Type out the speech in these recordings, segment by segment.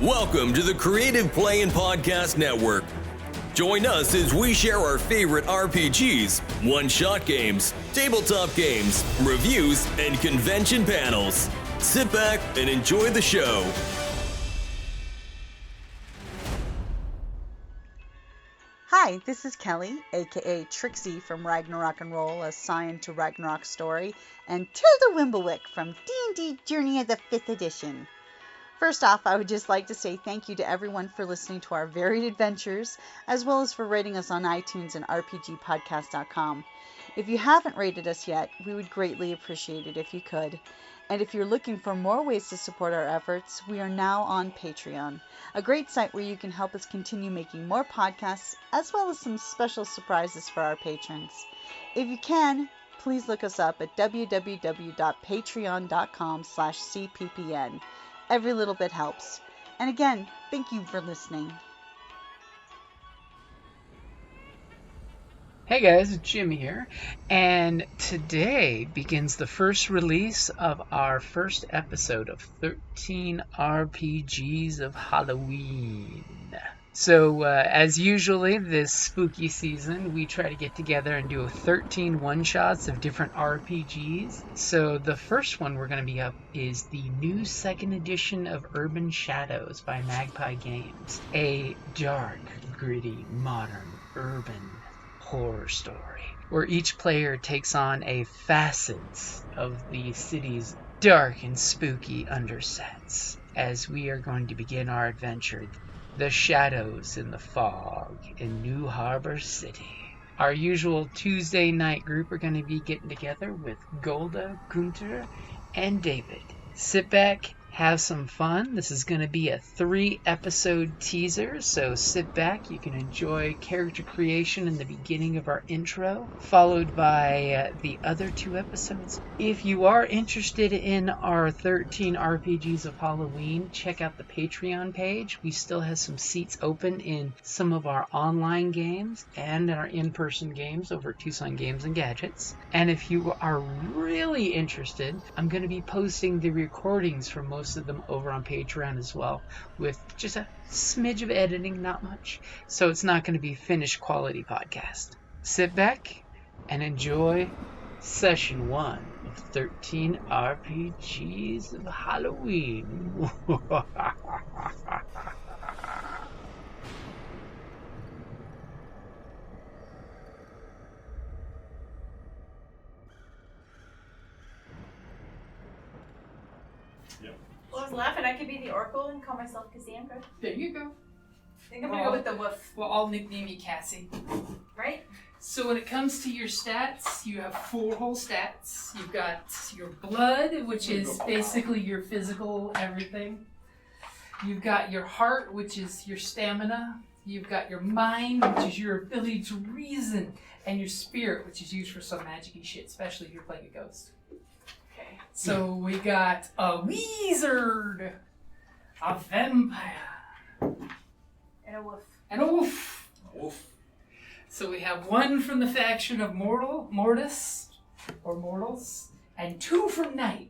Welcome to the Creative Play and Podcast Network. Join us as we share our favorite RPGs, one-shot games, tabletop games, reviews, and convention panels. Sit back and enjoy the show. Hi, this is Kelly, aka Trixie from Ragnarok and Roll, assigned to Ragnarok Story, and Tilda Wimblewick from D&D Journey of the 5th Edition. First off, I would just like to say thank you to everyone for listening to our varied adventures, as well as for rating us on iTunes and RPGpodcast.com. If you haven't rated us yet, we would greatly appreciate it if you could. And if you're looking for more ways to support our efforts, we are now on Patreon, a great site where you can help us continue making more podcasts, as well as some special surprises for our patrons. If you can, please look us up at www.patreon.com/cppn. Every little bit helps. And again, thank you for listening. Hey guys, it's Jim here, and today begins the first release of our first episode of 13 RPGs of Halloween. So, as usually this spooky season, we try to get together and do 13 one-shots of different RPGs. So the first one we're going to be up is the new second edition of Urban Shadows by Magpie Games. A dark, gritty, modern, urban horror story, where each player takes on a facet of the city's dark and spooky undersets, as we are going to begin our adventure, The Shadows in the Fog in New Harbor City. Our usual Tuesday night group are going to be getting together with Golda, Guenter, and David. Sit back, have some fun. This is going to be a 3-episode teaser, so sit back. You can enjoy character creation in the beginning of our intro, followed by the other 2 episodes. If you are interested in our 13 RPGs of Halloween, check out the Patreon page. We still have some seats open in some of our online games and in our in-person games over at Tucson Games and Gadgets. And if you are really interested, I'm going to be posting the recordings for most of them over on Patreon as well, with just a smidge of editing, not much, so it's not going to be finished quality podcast. Sit back and enjoy session 1 of 13 RPGs of Halloween. I was laughing. I could be the Oracle and call myself Cassandra. There you go. I think I'm gonna go with the Woof. Well, I'll nickname you Cassie. Right? So when it comes to your stats, you have 4 whole stats. You've got your blood, which is basically your physical everything. You've got your heart, which is your stamina. You've got your mind, which is your ability to reason. And your spirit, which is used for some magic-y shit, especially if you're playing a ghost. Okay. So we got a wizard, a vampire, And a Woof. and a wolf. So we have 1 from the faction of mortals, and 2 from night.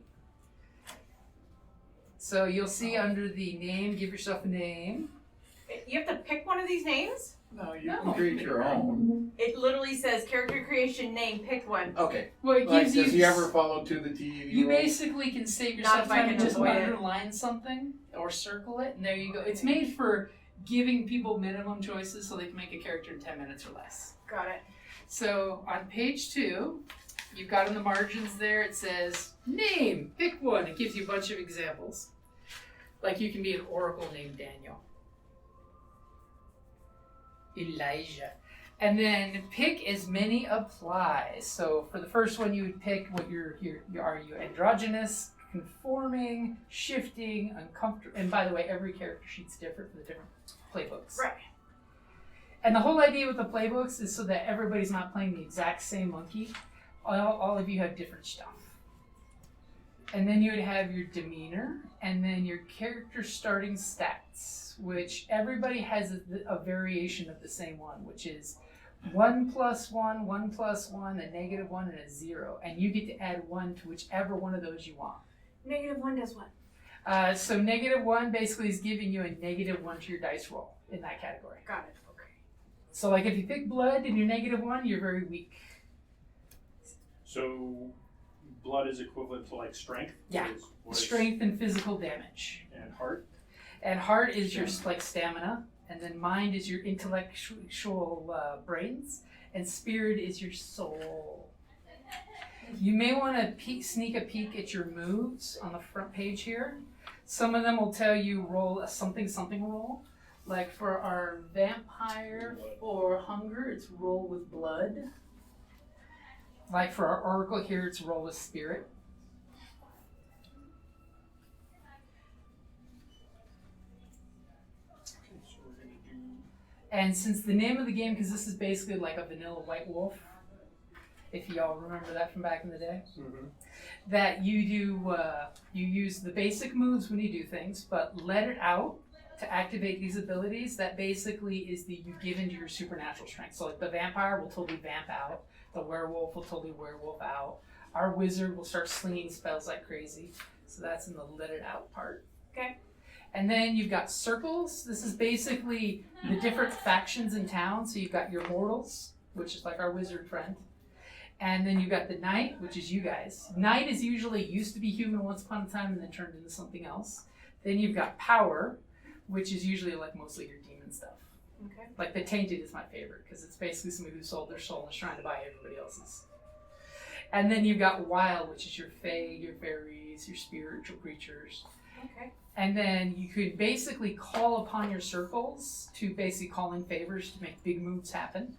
So you'll see under the name, give yourself a name. You have to pick one of these names? No, you can create your own. It literally says character creation name, pick one. Okay. Well, it Like, gives does you. he ever follow to the T? You basically can save yourself if I time can and just avoid it. underline something or circle it, and there you go. It's made for giving people minimum choices so they can make a character in 10 minutes or less. Got it. So on page 2, you've got in the margins there, it says name, pick one. It gives you a bunch of examples. Like you can be an oracle named Daniel. Elijah. And then pick as many applies. So for the first one, you would pick what are you androgynous, conforming, shifting, uncomfortable. And by the way, every character sheet's different for the different playbooks. Right. And the whole idea with the playbooks is so that everybody's not playing the exact same monkey. All of you have different stuff. And then you would have your demeanor, and then your character starting stats, which everybody has a variation of the same one, which is 1 + 1, 1 + 1, a -1, and a 0. And you get to add 1 to whichever one of those you want. -1 does what? So -1 basically is giving you a -1 to your dice roll in that category. Got it. Okay. So like if you pick blood and you're -1, you're very weak. So blood is equivalent to like strength? Yeah. What is- Strength and physical damage. And heart? And heart is your like stamina, and then mind is your intellectual brains, and spirit is your soul. You may want to sneak a peek at your moves on the front page here. Some of them will tell you roll a something roll. Like for our vampire or hunger, it's roll with blood. Like for our oracle here, it's roll with spirit. And since the name of the game, because this is basically like a vanilla White Wolf, if y'all remember that from back in the day, that you do, you use the basic moves when you do things, but let it out to activate these abilities. That basically is you give into your supernatural strength. So like the vampire will totally vamp out, the werewolf will totally werewolf out, our wizard will start slinging spells like crazy. So that's in the let it out part. Okay. And then you've got circles. This is basically the different factions in town. So you've got your mortals, which is like our wizard friend. And then you've got the knight, which is you guys. Knight is usually used to be human once upon a time and then turned into something else. Then you've got power, which is usually like mostly your demon stuff. Okay. Like the tainted is my favorite because it's basically somebody who sold their soul and is trying to buy everybody else's. And then you've got wild, which is your fae, your fairies, your spiritual creatures. Okay. And then you could basically call upon your circles to basically call in favors to make big moves happen.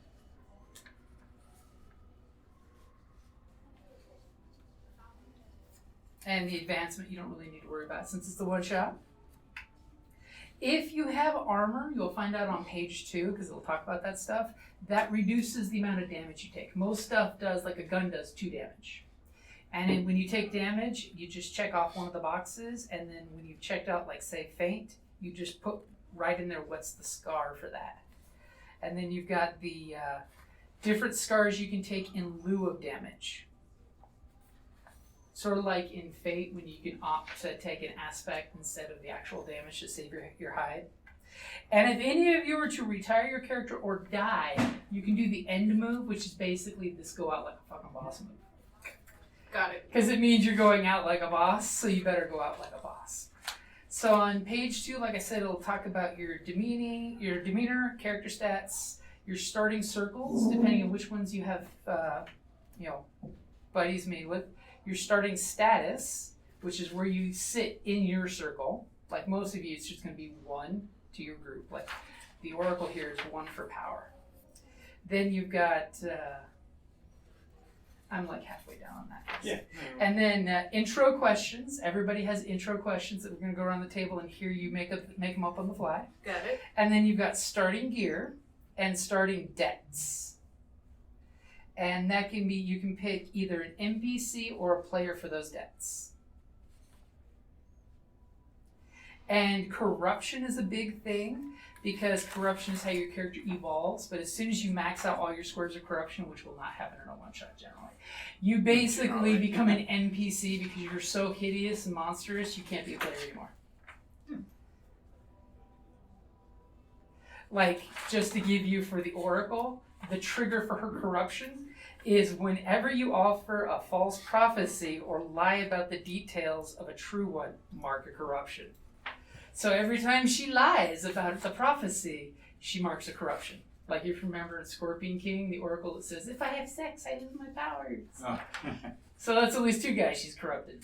And the advancement you don't really need to worry about since it's the one shot. If you have armor, you'll find out on page 2, because it'll talk about that stuff, that reduces the amount of damage you take. Most stuff does, like a gun does, 2 damage. And then when you take damage, you just check off one of the boxes, and then when you've checked out, like, say, faint, you just put right in there what's the scar for that. And then you've got the different scars you can take in lieu of damage. Sort of like in Fate, when you can opt to take an aspect instead of the actual damage to save your hide. And if any of you were to retire your character or die, you can do the end move, which is basically this go out like a fucking boss move. Got it. Because it means you're going out like a boss, so you better go out like a boss. So on page 2, like I said, it'll talk about your demeanor, character stats, your starting circles, depending on which ones you have, buddies made with. Your starting status, which is where you sit in your circle. Like most of you, it's just going to be 1 to your group. Like the oracle here is 1 for power. Then you've got, I'm like halfway down on that. Yeah. And then intro questions. Everybody has intro questions that we're going to go around the table and hear you make them up on the fly. Got it. And then you've got starting gear and starting debts. And that can be, you can pick either an NPC or a player for those debts. And corruption is a big thing because corruption is how your character evolves. But as soon as you max out all your squares of corruption, which will not happen in a one-shot generally, you basically become an NPC because you're so hideous and monstrous, you can't be a player anymore. Like, just to give you for the oracle, the trigger for her corruption is whenever you offer a false prophecy or lie about the details of a true one, mark a corruption. So every time she lies about the prophecy, she marks a corruption. Like if you remember in Scorpion King, the oracle that says, if I have sex, I lose my powers. Oh. So that's at least 2 guys she's corrupted.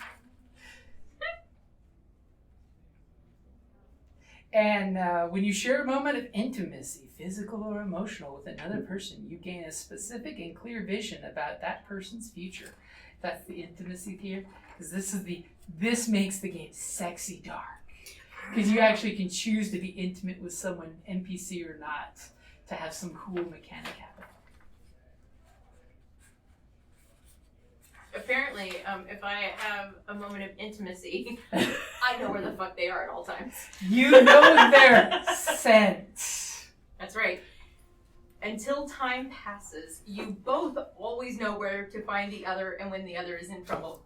And when you share a moment of intimacy, physical or emotional, with another person, you gain a specific and clear vision about that person's future. That's the intimacy here, because this makes the game sexy dark. Because you actually can choose to be intimate with someone, NPC or not, to have some cool mechanic happen. Apparently, if I have a moment of intimacy, I know where the fuck they are at all times. You know their scent. That's right. Until time passes, you both always know where to find the other and when the other is in trouble.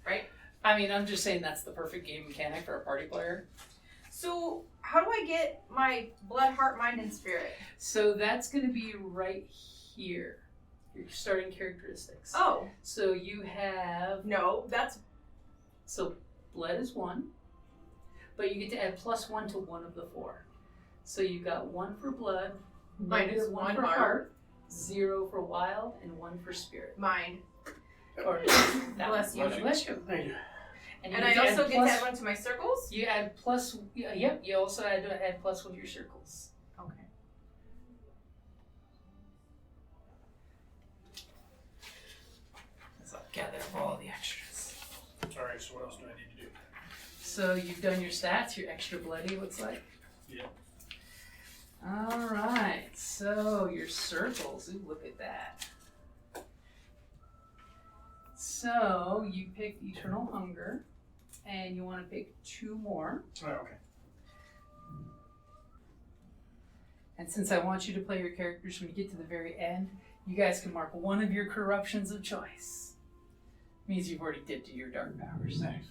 Right? I mean, I'm just saying that's the perfect game mechanic for a party player. So, how do I get my blood, heart, mind, and spirit? So that's going to be right here. Your starting characteristics. Oh. So you have... No, that's... So blood is 1, but you get to add +1 to one of the 4. So you've got 1 for blood, minus -1 for heart, 0 for wild, and 1 for spirit. Mind. Or Bless you. Bless you. Thank you. And I also get to add 1 to my circles? You add plus... Yep, you also add +1 to your circles. Okay. So I'll gather up all the extras. Alright, so what else do I need to do? So you've done your stats, your extra bloody looks like. Yeah. Alright, so your circles, ooh, look at that. So you picked Eternal Hunger, and you want to pick 2 more. Oh, okay. And since I want you to play your characters when you get to the very end, you guys can mark one of your corruptions of choice. Means you've already dipped into your dark powers. Nice.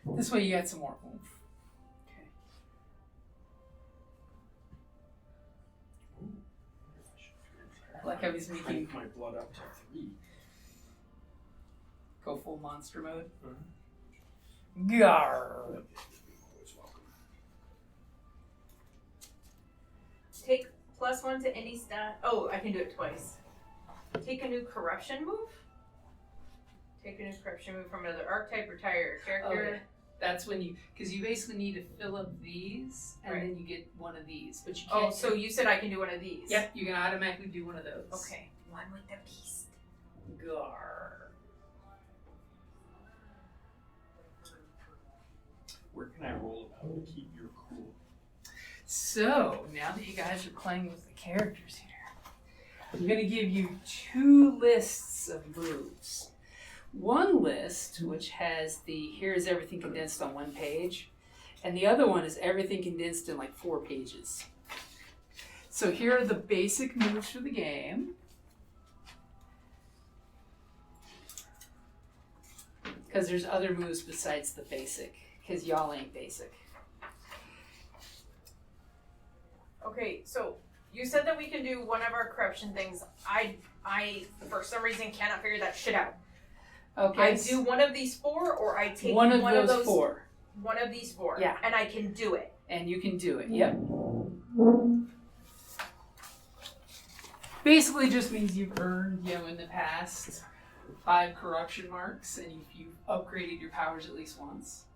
This way you got some more oomph. Okay. I like how he's making... Crank my blood up to 3. Go full monster mode. Garr. Take +1 to any stat. Oh, I can do it twice. Take a new corruption move. Take a new corruption move from another archetype. Retire your character. Okay. That's when you, because you basically need to fill up these, and Right. then you get one of these. But you can't. Oh, so you said I can do one of these? Yep, you can automatically do one of those. Okay. One with the beast. Garr. Where can I roll about to keep your cool? So now that you guys are playing with the characters here, I'm going to give you 2 lists of moves. One list, which has the here's everything condensed on 1 page, and the other one is everything condensed in like 4 pages. So here are the basic moves for the game. Because there's other moves besides the basic, because y'all ain't basic. Okay, so you said that we can do one of our corruption things. I for some reason cannot figure that shit out. Okay. I do one of these 4, or I take one of those those 4. One of these 4. Yeah. And I can do it. And you can do it. Yep. Basically just means you've earned, in the past 5 corruption marks, and you've upgraded your powers at least once.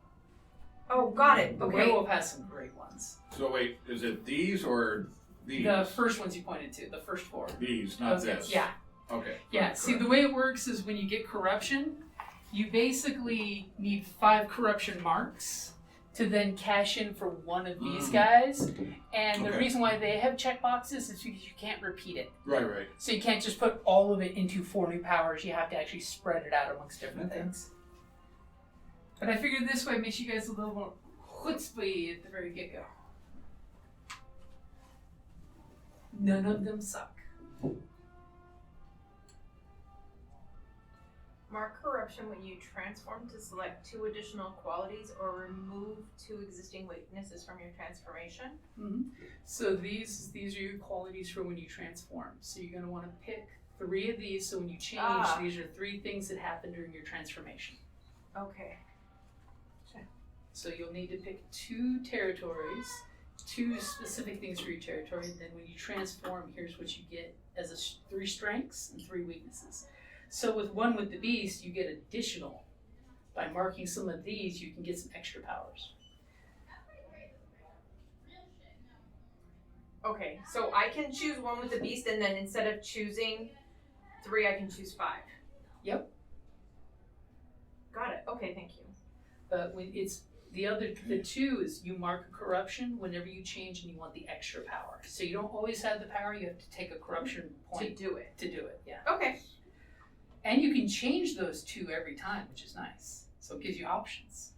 Oh, got it. The Okay. werewolf has some great ones. So wait, is it these or these? The first ones you pointed to, the first 4. These, not Okay. this. Yeah. Okay. Yeah. See, the way it works is when you get corruption, you basically need 5 corruption marks to then cash in for one of these guys. And the Okay. reason why they have checkboxes is because you can't repeat it. Right. So you can't just put all of it into 4 new powers. You have to actually spread it out amongst different Okay. things. But I figured this way makes you guys a little more chutzpah at the very get-go. None of them suck. Mark corruption when you transform to select 2 additional qualities or remove 2 existing weaknesses from your transformation. Mm-hmm. So these are your qualities for when you transform. So you're going to want to pick 3 of these. So when you change, these are 3 things that happen during your transformation. Okay. So you'll need to pick 2 territories, 2 specific things for your territory. And then when you transform, here's what you get as 3 strengths and 3 weaknesses. So with one with the beast, you get additional. By marking some of these, you can get some extra powers. Okay, so I can choose one with the beast, and then instead of choosing 3, I can choose 5. Yep. Got it. Okay, thank you. But when it's the 2 is you mark a corruption whenever you change and you want the extra power. So you don't always have the power, you have to take a corruption point To do it. yeah. Okay. And you can change those 2 every time, which is nice. So it gives you options.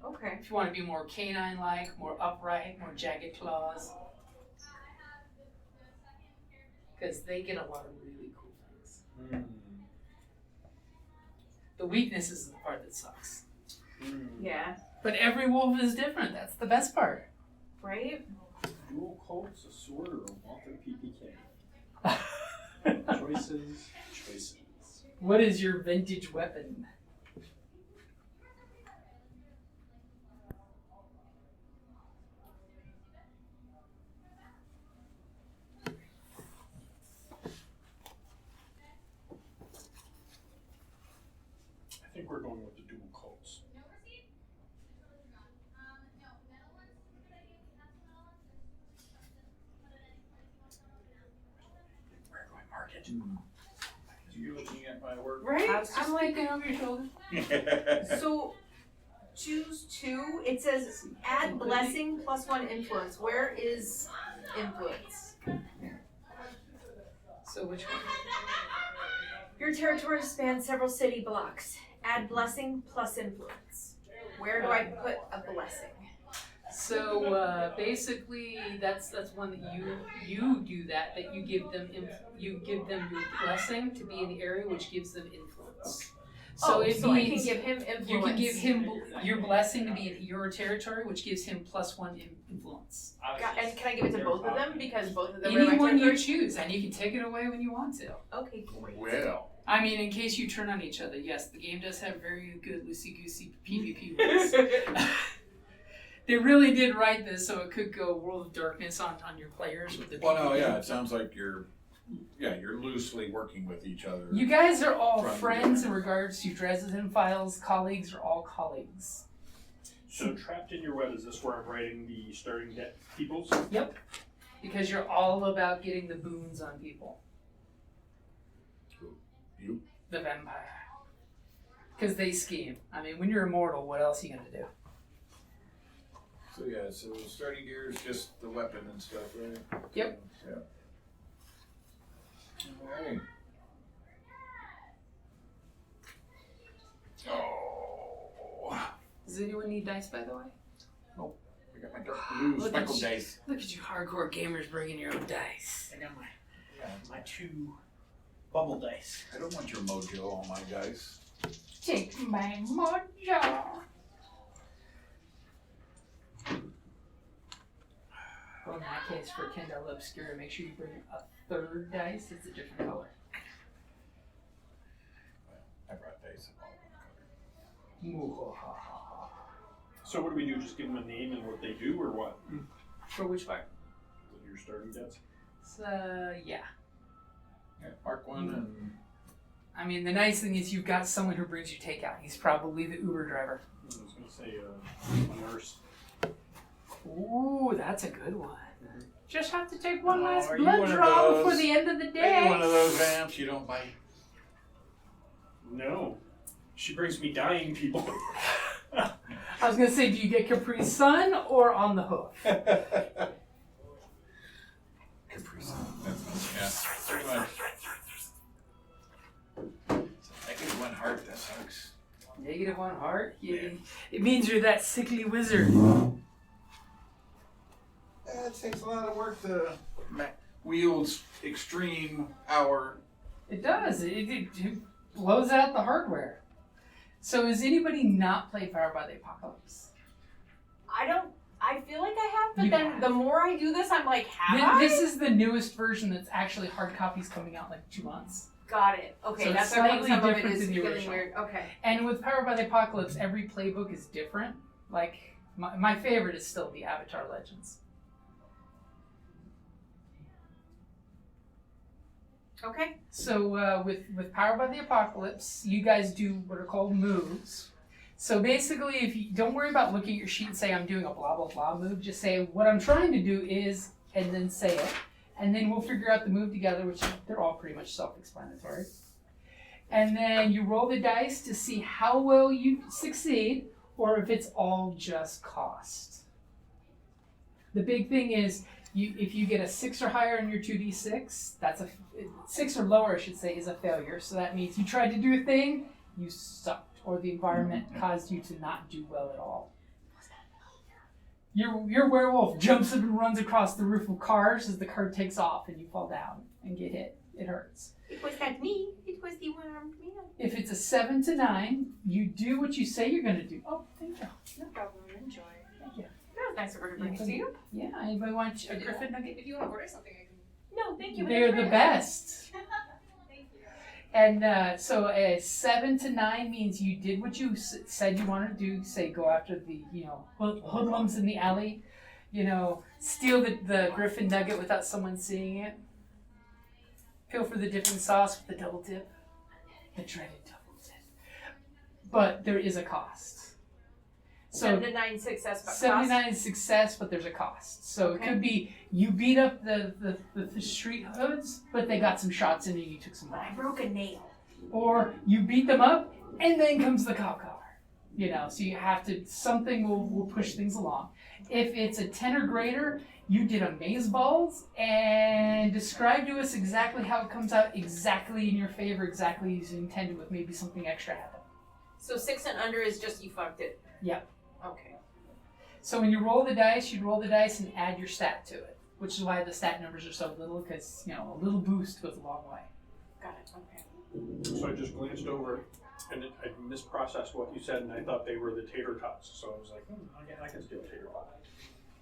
Okay. If you want to be more canine-like, more upright, more jagged claws. Because they get a lot of really cool things. The weakness is the part that sucks. Yeah. But every wolf is different. That's the best part. Right? Dual Colts, a sword, or a Walther PPK? Choices. What is your vintage weapon? I think we're going with the Dual Colts. Where do I mark it? You looking at my work? Right? I'm looking over your shoulder. So, choose 2. It says add blessing plus 1 influence. Where is influence? So which one? Your territory spans several city blocks. Add blessing plus influence. Where do I put a blessing? So basically, that's one that you do that you give them your blessing to be in the area, which gives them influence. So it so means I can give him influence. you can give him your blessing to be in your territory, which gives him +1 influence. And can I give it to both of them because both of them are Any my one you territory? choose, and you can take it away when you want to. Okay, great. Well, I mean, in case you turn on each other, yes, the game does have very good loosey-goosey PvP rules. They really did write this so it could go World of Darkness on your players with the well, no, PvP. yeah, it sounds like you're loosely working with each other. You guys are all From friends the- in regards to Dresden Files. Colleagues are all colleagues. So trapped in your web, is this where I'm writing the starting debt peoples? Yep. Because you're all about getting the boons on people. You? The vampire. Because they scheme. I mean, when you're immortal, what else are you going to do? So yeah, so starting gear is just the weapon and stuff, right? Yep. Yeah. Alright. Oh. Does anyone need dice, by the way? I got my dark blue Look at speckled you. dice. Look at you hardcore gamers bringing your own dice. I got my 2 bubble dice. I don't want your mojo on my dice. Take my mojo. Well, in that case, for Kendall Obscura, make sure you bring a 3rd dice. It's a different color. I brought dice of all one color. So what do we do? Just give them a name and what they do, or what? For which part? Your starting debts? Yeah. Yeah, mark one and I mean, the nice thing is you've got someone who brings you takeout. He's probably the Uber driver. I was going to say a nurse. Ooh, that's a good one. Just have to take one last are you blood one of draw those? before the end of the Are day. you one of those vamps you don't bite? No. She brings me dying people. I was going to say, do you get Capri Sun or on the hoof? Capri Sun. Yeah, pretty much. -1 heart, that sucks. -1 heart? It means you're that sickly wizard. It takes a lot of work to wield extreme power. It does. It blows out the hardware. So has anybody not played Powered by the Apocalypse? I feel like I have, but You then have. the more I do this, I'm like, have I? This is the newest version that's actually hard copies coming out in like 2 months. Got it. Okay, So it's that's why I think slightly some of it different is than the feeling original. weird. Okay. And with Powered by the Apocalypse, every playbook is different. Like, my favorite is still the Avatar Legends. Okay. So with Powered by the Apocalypse, you guys do what are called moves. So basically, if you don't worry about looking at your sheet and say I'm doing a blah blah blah move, just say what I'm trying to do is, and then say it, and then we'll figure out the move together, which they're all pretty much self-explanatory. And then you roll the dice to see how well you succeed, or if it's all just cost. The big thing is, if you get a 6 or higher in your 2d6, that's 6 or lower, I should say, is a failure. So that means you tried to do a thing, you sucked, or the environment caused you to not do well at all. Your werewolf jumps up and runs across the roof of cars as the car takes off and you fall down and get hit. It hurts. It was not me. It twisty one-armed man. If it's a 7 to 9, you do what you say you're going to do. Oh, thank you. No problem. Enjoy. Thank you. That was nice of her to bring it to you. Yeah, anybody want a Griffin nugget? If you want to order something, I can. No, thank you. They're the best. Thank you. And so a 7 to 9 means you did what you said you wanted to do. Say go after the, hoodlums in the alley. Steal the Griffin nugget without someone seeing it. Go for the dipping sauce with the double dip. The dreaded double dip. But there is a cost. So 7 to 9 success, but 7 to cost. 9 is success, but there's a cost. So Okay. it could be you beat up the street hoods, but they got some shots in and you took some But I life. broke a nail. Or you beat them up and then comes the cop car. So you have to, something will push things along. If it's a 10 or greater, you did amazeballs and describe to us exactly how it comes out exactly in your favor, exactly as you intended, with maybe something extra happen. So 6 and under is just you fucked it. Yep. Okay. So when you roll the dice, you'd roll the dice and add your stat to it, which is why the stat numbers are so little, because, a little boost goes a long way. Got it. Okay. So I just glanced over, and I misprocessed what you said, and I thought they were the tater tots. So I was like, I can steal tater tots.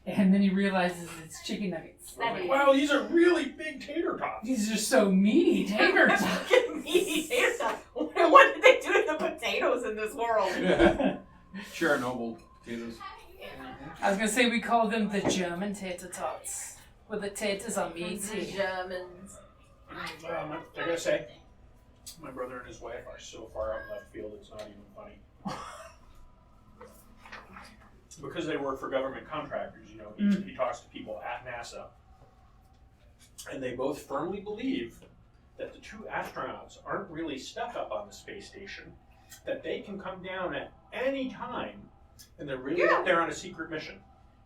And then he realizes it's chicken nuggets. I was like, wow, these are really big tater tots. These are so meaty tater tots. Fucking meaty tater tots. What did they do to the potatoes in this world? Chernobyl potatoes. I was going to say we call them the German tater tots, where the taters are The meaty. Germans. I gotta say, my brother and his wife are so far out in left field, it's not even funny. Because they work for government contractors, he talks to people at NASA, and they both firmly believe that the two astronauts aren't really stuck up on the space station, that they can come down at any time, and they're really up there on a secret mission.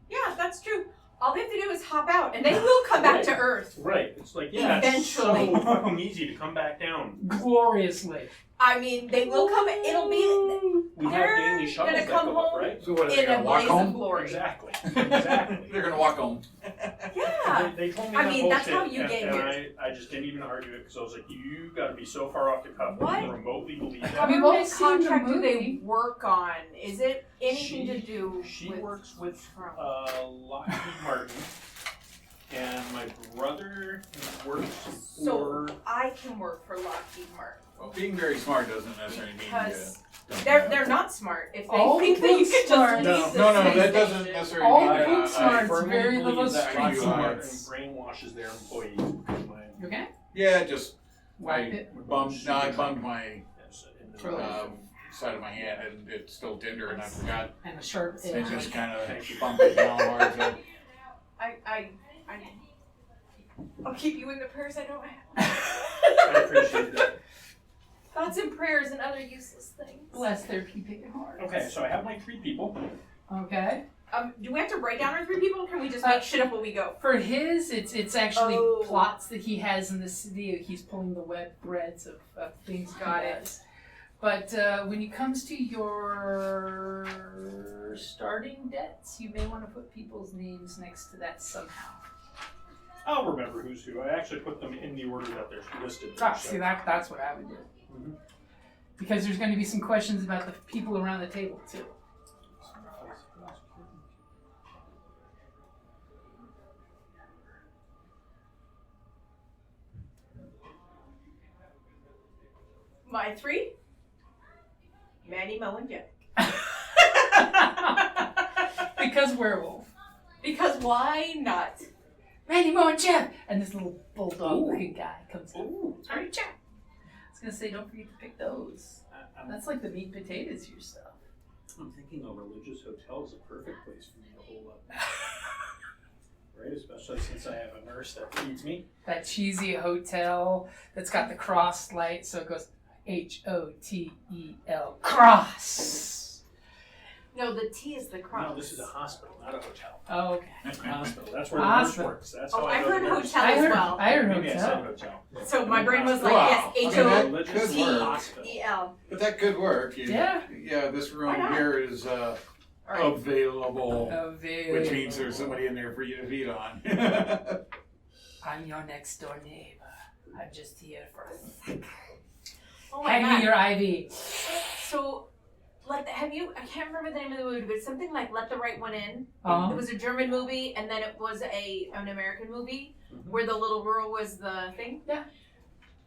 Yeah, that's true. All they have to do is hop out, and they will come back to Earth. Right. It's like, Eventually. it's so fucking easy to come back down. Gloriously. I mean, they will come. It'll be. We have They're daily shuttles gonna that come go up, home right? So what, are they in a gonna walk blaze of home? glory. Exactly. They're gonna walk home. Yeah. They told me I that mean, that's bullshit, how you and, get and here. I just didn't even argue it because I was like, you got to be so far off the cuff What? to remotely believe that. We've all Government seen the contract do they movie. work on? Is it anything to She- do She with works with Trump? Lockheed Martin, and my brother works So for. I can work for Lockheed Martin Well, being very smart doesn't necessarily mean because don't they're not smart. If they All think that you book can smart- just leave the No, space that doesn't station. necessarily All mean book smarts, firmly very believe little that street Lockheed Martin smarts. brainwashes their employees because my Okay? Yeah, just Wipe I it. bummed my Really? side of my hand and it's still tender and I forgot. And a sharp I edge. just kind of bumped it down hard. So. I'll keep you in the prayers I don't have. I appreciate that. Thoughts and prayers and other useless things. Bless their pea-picking hearts. Okay, so I have my 3 people. Okay. Do we have to write down our 3 people, or can we just make shit up when we go? For his, it's actually Oh. plots that he has in the city. He's pulling the web threads of things Got he it. does. But when it comes to your starting debts, you may want to put people's names next to that somehow. I'll remember who's who. I actually put them in the order that they're listed. Ah, see, that's what I would do. Mhm. Because there's going to be some questions about the people around the table, too. My 3? Manny, Mo, and Jack. Because werewolf. Because why not? Randy, Mo, and Jeff! And this little bulldog-looking guy comes in. Ooh. Sorry, Jeff. I was going to say, don't forget to pick those. That's like the meat and potatoes, your stuff. I'm thinking a religious hotel is a perfect place for me to hole up. Right? Especially since I have a nurse that feeds me. That cheesy hotel that's got the cross light, so it goes H-O-T-E-L. Cross! No, the T is the cross. No, this is a hospital, not a hotel. Oh, okay. Hospital. That's where the nurse Hospital. works. That's Oh, how I know heard the nurse. hotel as well. I heard Maybe I said hotel. hotel. So my brain was like, Wow. yes, I mean, that Religious could work. hospital. H-O-E-L. But that could work. Yeah. Yeah, this room Why not? here is All right. available, Available. which means there's somebody in there for you to feed on. I'm your next door neighbor. I'm just here for a sec. Oh my Hand god. me your IV. So, I can't remember the name of the movie, but it's something like Let the Right One In. Uh-huh. It was a German movie, and then it was an American movie where the little girl was the thing. Yeah.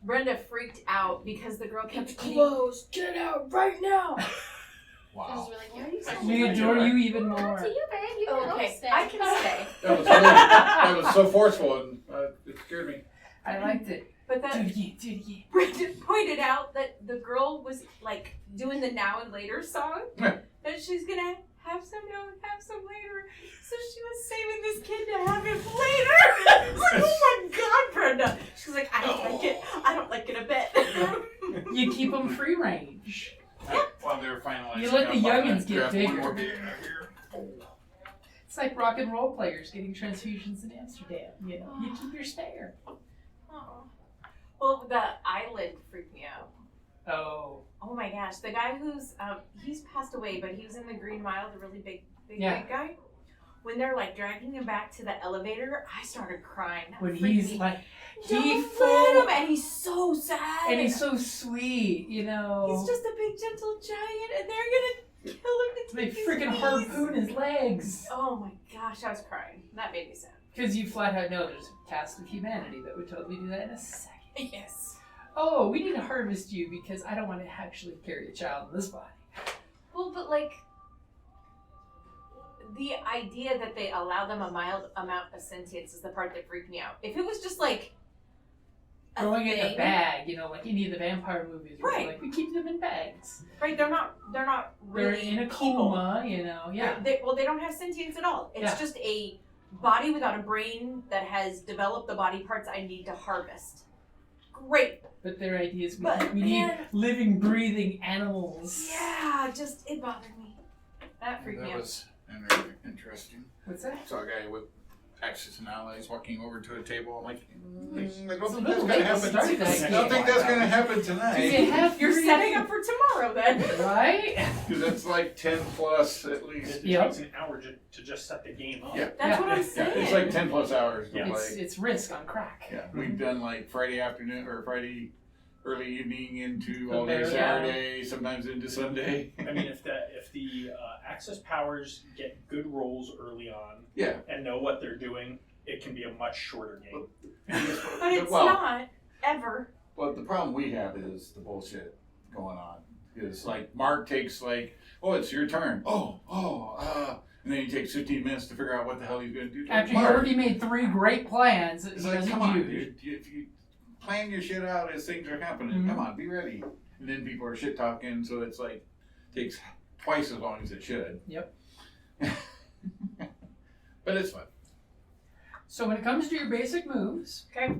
Brenda freaked out because the girl kept Closed. Get out right now. Wow. We adore you even more. To you, babe. You can Okay, stay. I can stay. That was so forceful and it scared me. I liked it. But Do it then again. Do it again. Brenda pointed out that the girl was like doing the Now and Later song. Yeah. That she's gonna have some now and have some later. So she was saving this kid to have it later. I was like, oh my god, Brenda. She was like, I don't like it. I don't like it a bit. You keep them free range. While they're finalizing You let the up on youngins that, get grab one bigger. more beer out here. It's like rock and roll players getting transfusions in Amsterdam. You know, you keep your spare. Oh. Well, the island freaked me out. Oh. Oh my gosh, the guy who's he's passed away, but he was in the Green Mile, the really big Yeah. white guy. When they're like dragging him back to the elevator, I started crying. That When freaked he's me. like, Don't he let full, him, and he's so sad. and he's so sweet, you know. He's just a big gentle giant, and they're gonna kill him to They take his freaking knees. harpoon his legs. Oh my gosh, I was crying. That made me sad. Because you flat out know there's a cast of humanity that would totally do that in a second. Yes. Oh, we need to harvest you because I don't want to actually carry a child in this body. Well, but like the idea that they allow them a mild amount of sentience is the part that freaked me out. If it was just like a Throwing it in a thing- bag, you know, like any of the vampire movies. Where Right. Like we keep them in bags. right? They're not They're really in a people. coma, you know. Yeah. They don't have sentience at all. It's Yeah. just a body without a brain that has developed the body parts I need to harvest. Great. But their idea is But, we need man- living, breathing animals. Yeah, just it bothered me. That freaked me That out. was interesting. What's that? Saw a guy with Axis and allies walking over to a table. I'm like, I It's don't a think little that's late gonna to happen. start I that don't think that's gonna happen Do you tonight. have You're your- setting up for tomorrow then. Right? Because it's like 10 plus at least. It Yep. takes an hour to just set the game up. Yeah. That's what I'm Yeah, saying. it's like 10 plus hours to Yeah. play. It's risk on crack. Yeah, we've done like Friday afternoon or Friday early evening into The all day very- Saturday, sometimes into Sunday. I mean, if the access powers get good rolls early on Yeah. and know what they're doing, it can be a much shorter game. But it's well, not ever. well, the problem we have is the bullshit going on. Is like Mark takes like, oh, it's your turn. And then he takes 15 minutes to figure out what the hell he's going to do. After you Mark, already made 3 great plans that it's he like, doesn't come on, use. dude. If you plan your shit out as things are happening, Mhm. come on, be ready. And then people are shit talking, so it's like takes twice as long as it should. Yep. But it's fun. So when it comes to your basic moves, Okay.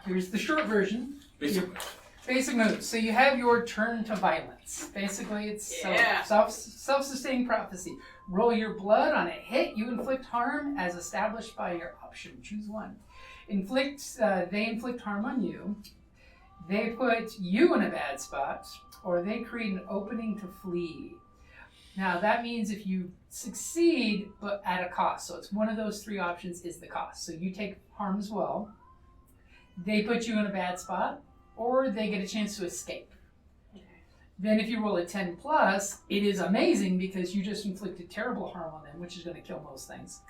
here's the short version. Basically. Basic moves. So you have your turn to violence. Basically, it's Yeah. self-sustaining prophecy. Roll your blood on a hit. You inflict harm as established by your option. Choose one. They inflict harm on you. They put you in a bad spot, or they create an opening to flee. Now that means if you succeed, but at a cost. So it's one of those 3 options is the cost. So you take harm as well. They put you in a bad spot, or they get a chance to escape. Then if you roll a 10 plus, it is amazing because you just inflicted terrible harm on them, which is going to kill most things.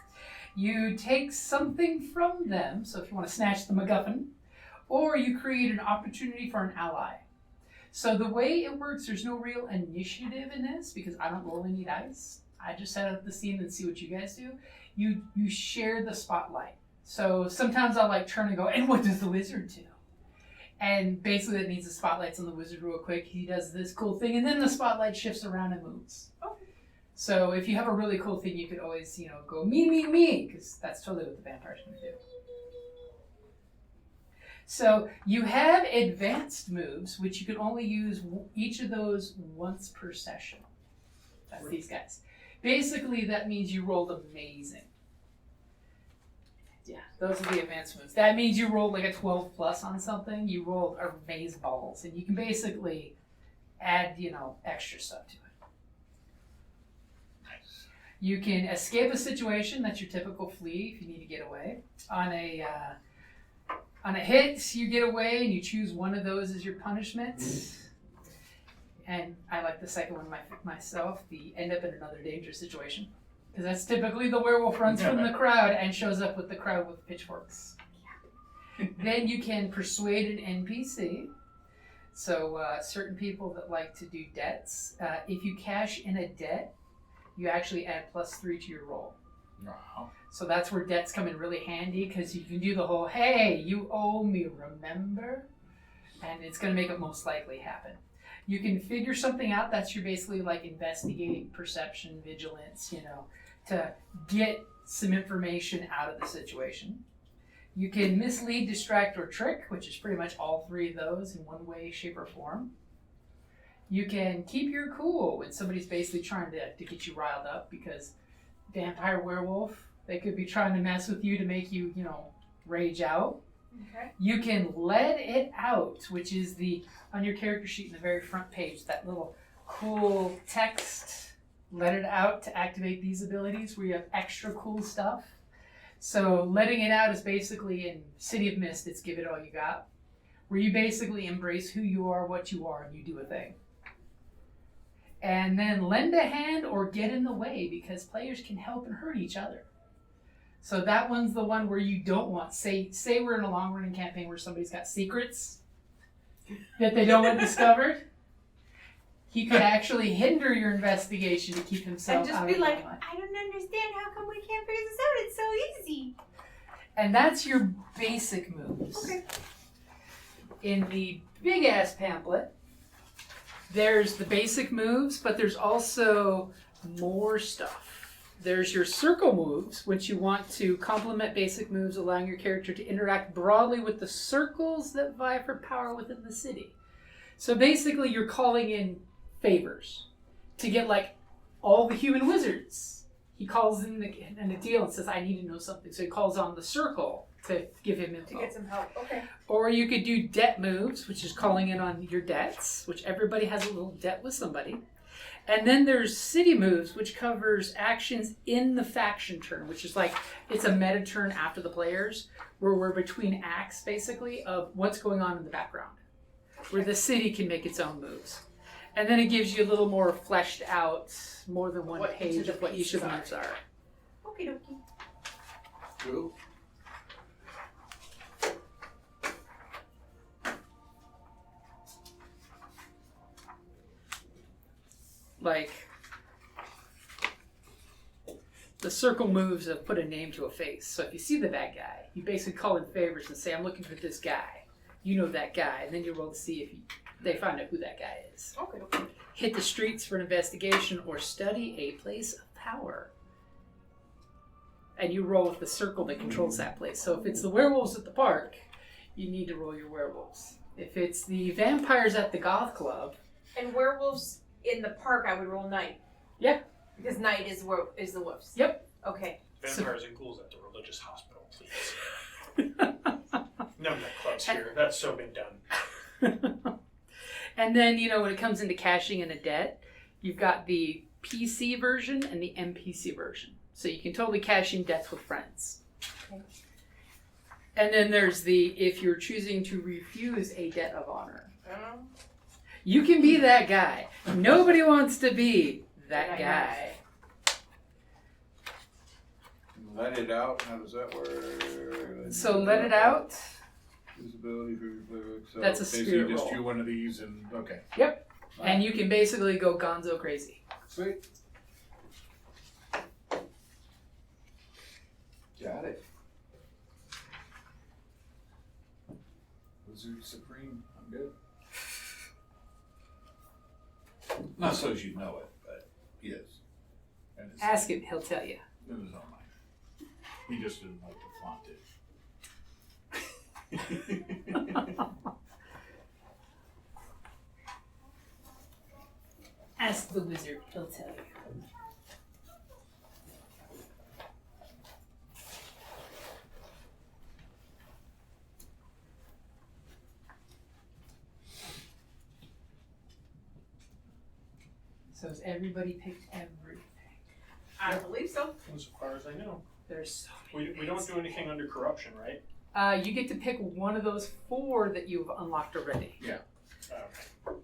You take something from them, so if you want to snatch the MacGuffin, or you create an opportunity for an ally. So the way it works, there's no real initiative in this because I don't roll any dice. I just set up the scene and see what you guys do. You share the spotlight. So sometimes I'll like turn and go, and what does the wizard do? And basically that means the spotlight's on the wizard real quick. He does this cool thing, and then the spotlight shifts around and moves. Okay. So if you have a really cool thing, you could always, go me, because that's totally what the vampire's going to do. So you have advanced moves, which you can only use each of those once per session. That's these guys. Basically, that means you rolled amazing. Yeah, those are the advanced moves. That means you rolled like a 12 plus on something. You rolled amaze balls, and you can basically add, extra stuff to it. Nice. You can escape a situation. That's your typical flee if you need to get away. On a hit, you get away, and you choose one of those as your punishment. And I like the second one myself, the end up in another dangerous situation. Because that's typically the werewolf runs from the crowd and shows up with the crowd with pitchforks. Then you can persuade an NPC. So certain people that like to do debts, if you cash in a debt, you actually add +3 to your roll. Wow. So that's where debts come in really handy, because you can do the whole, hey, you owe me, remember? And it's going to make it most likely happen. You can figure something out. That's your basically like investigate, perception, vigilance, to get some information out of the situation. You can mislead, distract, or trick, which is pretty much all 3 of those in one way, shape, or form. You can keep your cool when somebody's basically trying to get you riled up, because vampire, werewolf, they could be trying to mess with you to make you, rage out. Okay. You can let it out, which is on your character sheet in the very front page, that little cool text, let it out to activate these abilities where you have extra cool stuff. So letting it out is basically in City of Mist, it's give it all you got, where you basically embrace who you are, what you are, and you do a thing. And then lend a hand or get in the way, because players can help and hurt each other. So that one's the one where you don't want, say we're in a long running campaign where somebody's got secrets that they don't want discovered. He could actually hinder your investigation to keep himself And just out be of the like, limelight. I don't understand. How come we can't figure this out? It's so easy. And that's your basic moves. Okay. In the big ass pamphlet, there's the basic moves, but there's also more stuff. There's your circle moves, which you want to complement basic moves, allowing your character to interact broadly with the circles that vie for power within the city. So basically, you're calling in favors to get like all the human wizards. He calls in a deal and says, I need to know something. So he calls on the circle to give him info. To get some help. Okay. Or you could do debt moves, which is calling in on your debts, which everybody has a little debt with somebody. And then there's city moves, which covers actions in the faction turn, which is like, it's a meta turn after the players, where we're between acts, basically, of what's going on in the background, where the city can make its own moves. And then it gives you a little more fleshed out, more than one page of what each of the moves are. Okie dokie. Cool. Like, the circle moves have put a name to a face. So if you see the bad guy, you basically call in favors and say, I'm looking for this guy. You know that guy. And then you roll to see if they find out who that guy is. Okay. Hit the streets for an investigation or study a place of power. And you roll with the circle that controls that place. So if it's the werewolves at the park, you need to roll your werewolves. If it's the vampires at the goth club. And werewolves in the park, I would roll night. Yeah. Because night is the wolves. Yep. Okay. Vampires and ghouls at the religious hospital, please. None of that clubs here. That's so been done. And then, when it comes into cashing in a debt, you've got the PC version and the NPC version. So you can totally cash in debts with friends. Okay. And then there's if you're choosing to refuse a debt of honor. You can be that guy. Nobody wants to be that guy. Let it out. How does that work? So let it out. Visibility for so That's a basically spirit just roll. do one of these and okay. Yep. And you can basically go gonzo crazy. Sweet. Got it. Wizard Supreme. I'm good. Not so as you know it, but he is. And it's, Ask him, he'll tell you. it was on mine. He just didn't like to flaunt it. Ask the wizard, he'll tell you. So has everybody picked everything? I believe so. As far as I know. There's so many. We don't do anything under corruption, right? You get to pick one of those 4 that you've unlocked already. Yeah. Okay.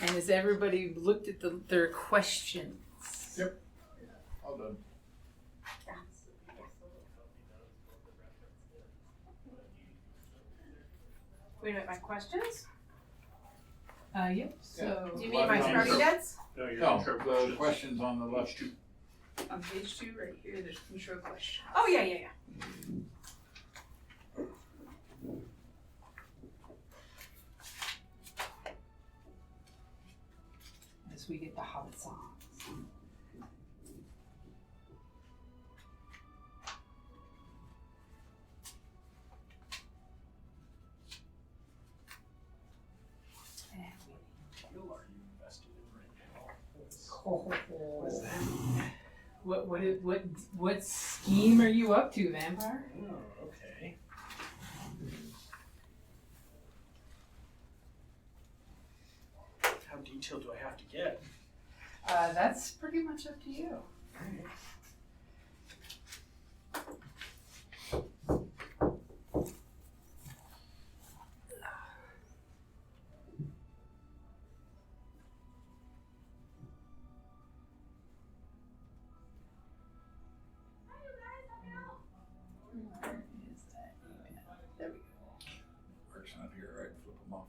And has everybody looked at their questions? Yep. All done. Wait a minute, my questions? Yep. So Do you mean my starting bets? No, your No, intro the questions on the left. on page 2, right here, there's intro questions. Oh, yeah. As we get the Hobbit songs. skill are you invested in right now? What's that? What scheme are you up to, Vampire? Oh, okay. How detailed do I have to get? That's pretty much up to you. There we go. Mark's not here, right? Flip them off.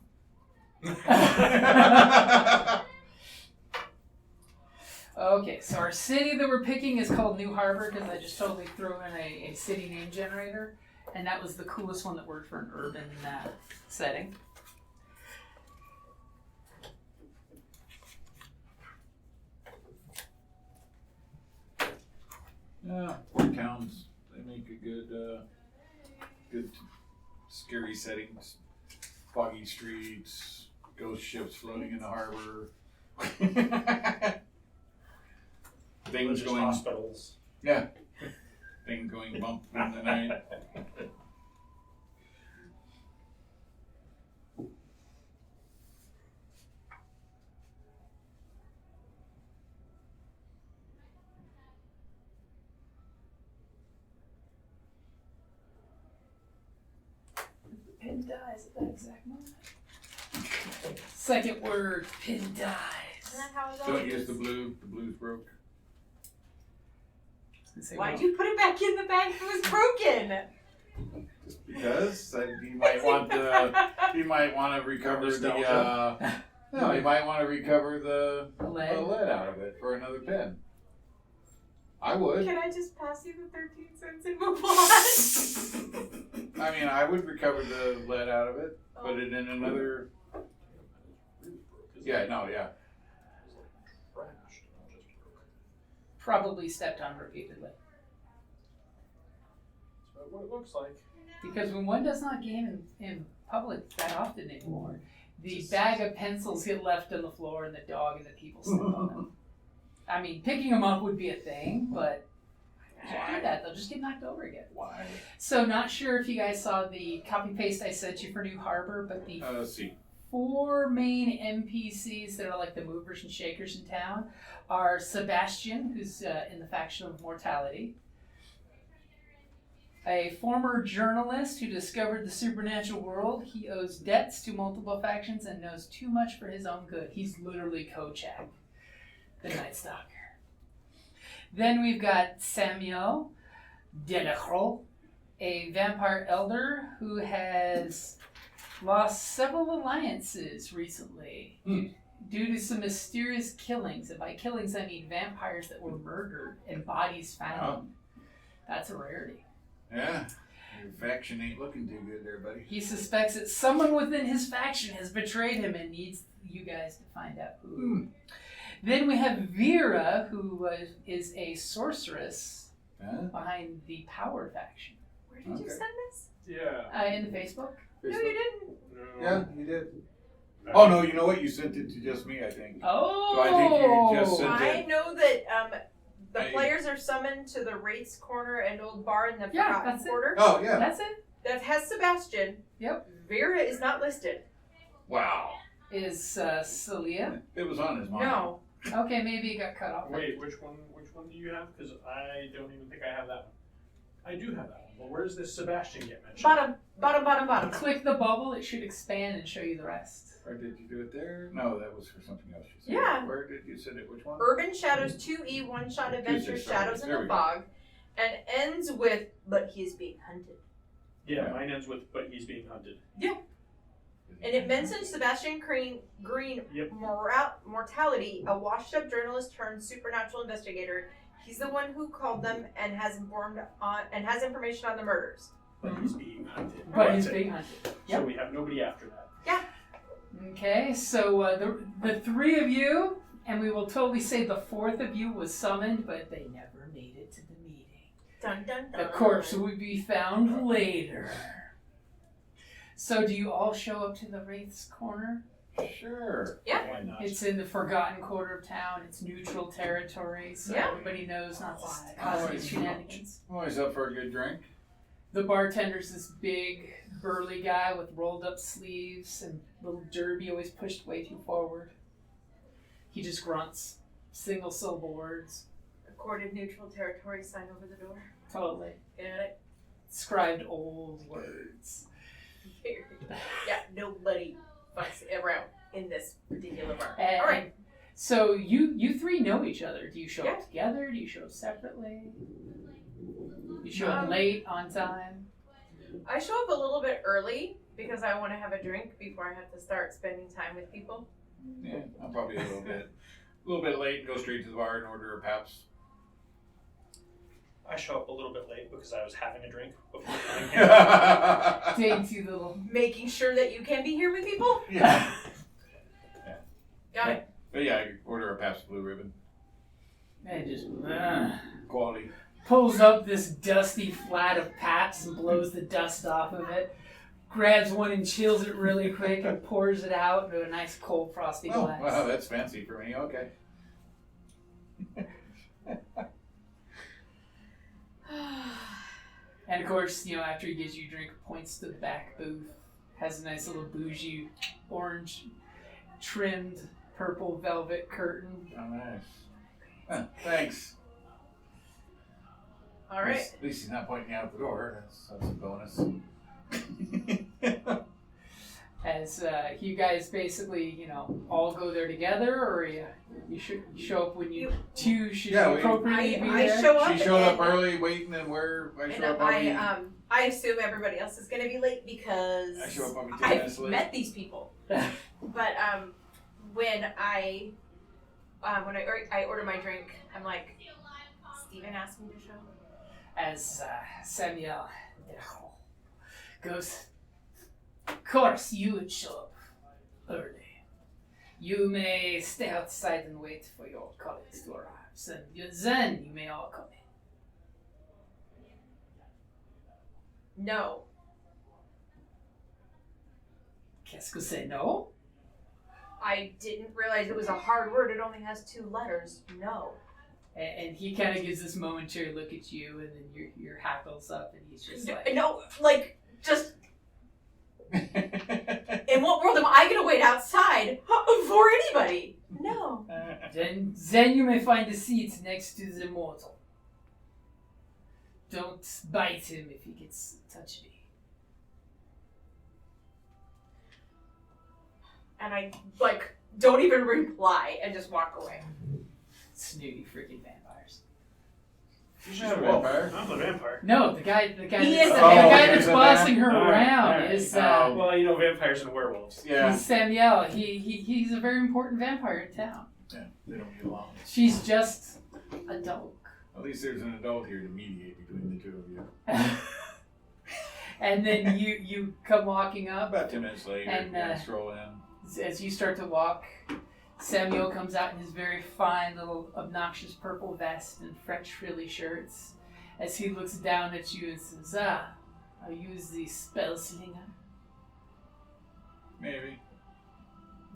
Okay, so our city that we're picking is called New Harbor because I just totally threw in a city name generator, and that was the coolest one that worked for an urban setting. Yeah, port towns, they make a good scary settings. Foggy streets, ghost ships floating in the harbor. Things Religious going, hospitals. yeah. Things going bump in the night. Pin dies at that exact moment. Second word, pin dies. Isn't that how it Don't always use is? the blue. The blue's broke. Why'd you put it back in the bag if it was broken? Because you might want to recover the. No, you might want to recover the lead out of it for another pin. I would. Can I just pass you the 13 cents and move on? I mean, I would recover the lead out of it, put it in another. Yeah, no, yeah. Probably stepped on repeatedly. That's what it looks like. Because when one does not game in public that often anymore, the bag of pencils get left on the floor and the dog and the people step on them. I mean, picking them up would be a thing, but don't do that. They'll just get knocked over again. Why? So not sure if you guys saw the copy paste I sent you for New Harbor, but the See. 4 main NPCs that are like the movers and shakers in town are Sebastian, who's in the faction of Mortality, a former journalist who discovered the supernatural world. He owes debts to multiple factions and knows too much for his own good. He's literally Kochak, the Night Stalker. Then we've got Samuel Denachro, a vampire elder who has lost several alliances recently due to some mysterious killings. And by killings, I mean vampires that were murdered and bodies found. That's a rarity. Yeah. Your faction ain't looking too good there, buddy. He suspects that someone within his faction has betrayed him and needs you guys to find out who. Then we have Vera, who is a sorceress behind the Power faction. Where did you send this? Yeah. In the Facebook. No, you didn't. No. Yeah, you did. Oh no, you know what? You sent it to just me, I think. Oh! So I think you just sent I it. know that the Hey. players are summoned to the Rates Corner and Old Bar in the Yeah, Forgotten that's it. Quarter. Oh yeah. That's it. That has Sebastian. Yep. Vera is not listed. Wow. Is Celia. It was on his mind. No. Okay, maybe it got cut off. Wait, which one do you have? Because I don't even think I have that one. I do have that one. Well, where does this Sebastian get mentioned? Bottom. Click the bubble, it should expand and show you the rest. Or did you do it there? No, that was for something else. You said. Yeah. Where did you send it? Which one? Urban Shadows 2E, one-shot adventure, Shadows in the Fog, and ends with, but he is being hunted. Yeah, mine ends with, but he's being hunted. Yeah. And it mentions Sebastian Green Yep. mortality, a washed-up journalist turned supernatural investigator. He's the one who called them and has information on the murders. But he's being hunted. But he's That's it. being hunted. So Yep. we have nobody after that. Yeah. Okay, so the three of you, and we will totally say the fourth of you was summoned, but they never made it to the meeting. Dun dun dun. The corpse would be found later. So do you all show up to the Wraith's Corner? Sure. Yeah. Why not? It's in the forgotten quarter of town. It's neutral territory, so Yeah. everybody knows not to cause any shenanigans. I'm always up for a good drink. The bartender's this big, burly guy with rolled up sleeves and little derby always pushed way too forward. He just grunts single syllable words. Recorded neutral territory sign over the door. Totally. Got it. Scribed old words. Yeah, nobody fucks around in this particular bar. And, All right. So you three know each other. Do you show Yeah. up together? Do you show up separately? You show up late, on time? I show up a little bit early because I want to have a drink before I have to start spending time with people. Yeah, I'm probably a little bit late and go straight to the bar and order a Paps. I show up a little bit late because I was having a drink before coming here. Dainty little. Making sure that you can be here with people. Yeah. Got it. But yeah, I order a Paps Blue Ribbon. And just Quality. pulls up this dusty flat of Paps and blows the dust off of it. Grabs one and chills it really quick and pours it out into a nice cold frosty Oh, glass. wow, that's fancy for me. Okay. And of course, after he gives you a drink, points to the back booth. Has a nice little bougie orange trimmed purple velvet curtain. Oh, nice. Thanks. All right. At least he's not pointing out the door. That's a bonus. As you guys basically, all go there together, or you show up when you choose should Yeah, appropriately be I there? show up. She showed up and- early, waiting, and where I And show up. I'll be- I assume everybody else is going to be late because I show up, I'll be 10 minutes I've late. met these people. But when I order my drink, I'm like, Steven asked me to show. As Samuel goes, of course you would show up early. You may stay outside and wait for your colleagues to arrive, and then you may all come in. No. Qu'est-ce que c'est no? I didn't realize it was a hard word. It only has 2 letters. No. And he kind of gives this momentary look at you, and then your hackles up, and he's just like, No, just. In what world am I going to wait outside for anybody? No. Then you may find a seat next to the mortal. Don't bite him if he gets touchy. And I, don't even reply and just walk away. Snooty freaking vampires. She's not a vampire. I'm the vampire. No, the guy He that's, is the the guy vampire. that's bossing her All right, around all right. is Well, vampires and werewolves. Yeah. he's Samuel. He's a very important vampire in town. Yeah, they don't get along. She's just a dog. At least there's an adult here to mediate between the two of you. And then you come walking up. About 10 minutes later, And, stroll in. As you start to walk, Samuel comes out in his very fine little obnoxious purple vest and French frilly shirts. As he looks down at you and says, I'll use the spell slinger. Maybe.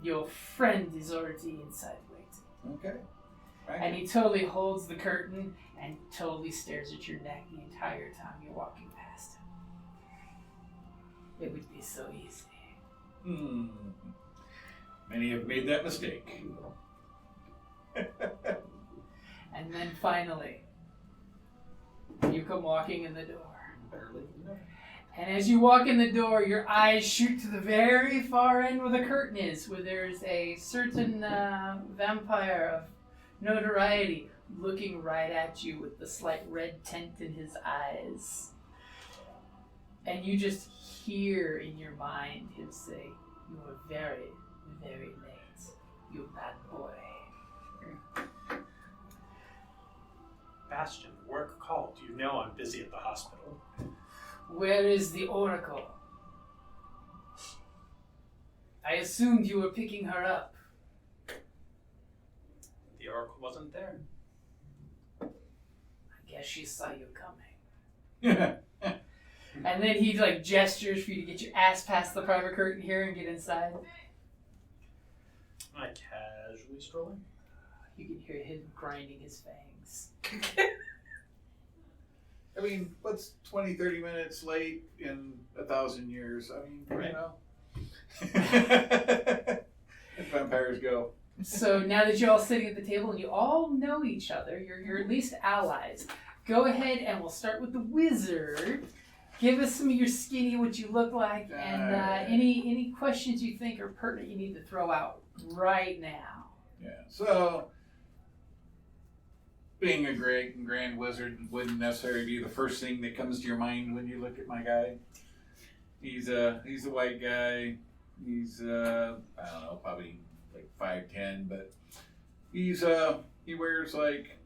Your friend is already inside waiting. Okay. Thank And you. he totally holds the curtain and totally stares at your neck the entire time you're walking past him. It would be so easy. Many have made that mistake. And then finally, you come walking in the door. Better late than never. And as you walk in the door, your eyes shoot to the very far end where the curtain is, where there's a certain vampire of notoriety looking right at you with the slight red tint in his eyes. And you just hear in your mind him say, "You are very, very late, you bad boy." Bastion, work called. You know I'm busy at the hospital. Where is the Oracle? I assumed you were picking her up. The Oracle wasn't there. I guess she saw you coming. And then he gestures for you to get your ass past the private curtain here and get inside. I casually stroll in. You can hear him grinding his fangs. I mean, what's 20, 30 minutes late in 1,000 years? I mean, Right. you know. As vampires go. So now that you're all sitting at the table and you all know each other, you're at least allies. Go ahead and we'll start with the wizard. Give us some of your skinny, what you look like, and any questions you think are pertinent you need to throw out right now. Yeah. So, being a great and grand wizard wouldn't necessarily be the first thing that comes to your mind when you look at my guy. He's a white guy. He's I don't know, probably like 5'10", but he wears like